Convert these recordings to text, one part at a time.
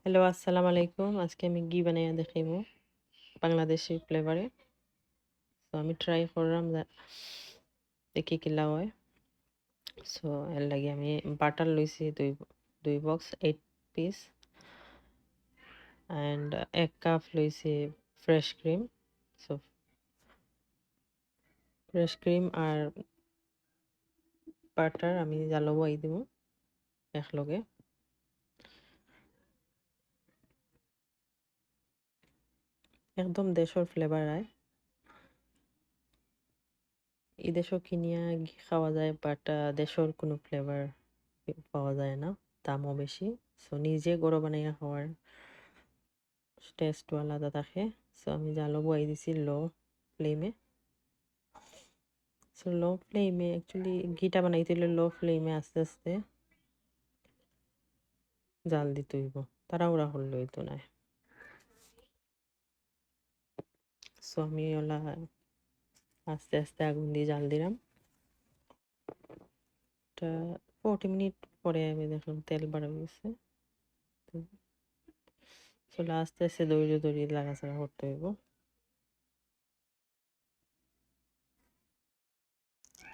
Hello, আসসালামু আলাইকুম। আজকে আমি ঘি বানাইয়া দেখাইবো বাংলাদেশি ফ্লেভারে। সো আমি ট্রাই করলাম দেখি কিলা হয়। সো এর লাগে আমি বাটার লইছি দুই বক্স 8 পিস অ্যান্ড 1 কাপ লইছি fresh cream. So fresh cream আর বাটার আমি জ্বালাবো এই দিব একলগে। একদম দেশর ফ্লেভার আয়। এই দেশও কিনিয়া ঘি খাওয়া যায়, বাট দেশর কোনো ফ্লেভার পাওয়া যায় না, দামও বেশি। সো নিজে গরো বানাইয়া খাওয়ার টেস্টও আলাদা থাকে। সো আমি জালো বয়াই দিছি লো ফ্লেমে। সো লো ফ্লেমে অ্যাকচুয়ালি ঘিটা বানাইতে হলে লো ফ্লেমে আস্তে আস্তে জাল দিতে হইব, তাড়াহুড়া করলে হইতো না। সো আমি ওলা আস্তে আস্তে আগুন দিয়ে জাল দিলাম। 40 মিনিট পরে আমি দেখলাম তেল বার হয়ে গেছে। চলে আস্তে আস্তে ধৈর্য ধরে লাড়াচাড়া করতে হইব।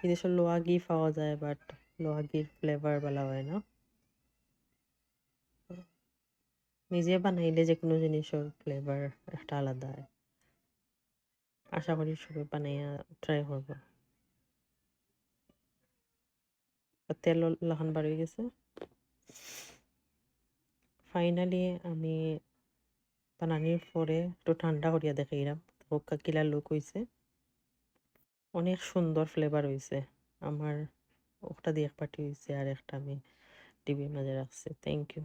এদেশে লোয়া ঘি পাওয়া যায়, বাট লোয়া ঘির ফ্লেভার ভালো হয় না। নিজে বানাইলে যে কোনো জিনিসের ফ্লেভার একটা আলাদা হয়। আশা করি সবাই বানাইয়া ট্রাই করবো। আর তেল লাহান বার হয়ে গেছে। ফাইনালি আমি বানানির পরে একটু ঠান্ডা করিয়া দেখাইলাম হোক্কা কিলা লুক হয়েছে। অনেক সুন্দর ফ্লেভার হয়েছে। আমার ওটা দিয়ে এক পার্টি হয়েছে আর একটা আমি টিভির মাঝে রাখছি। Thank you.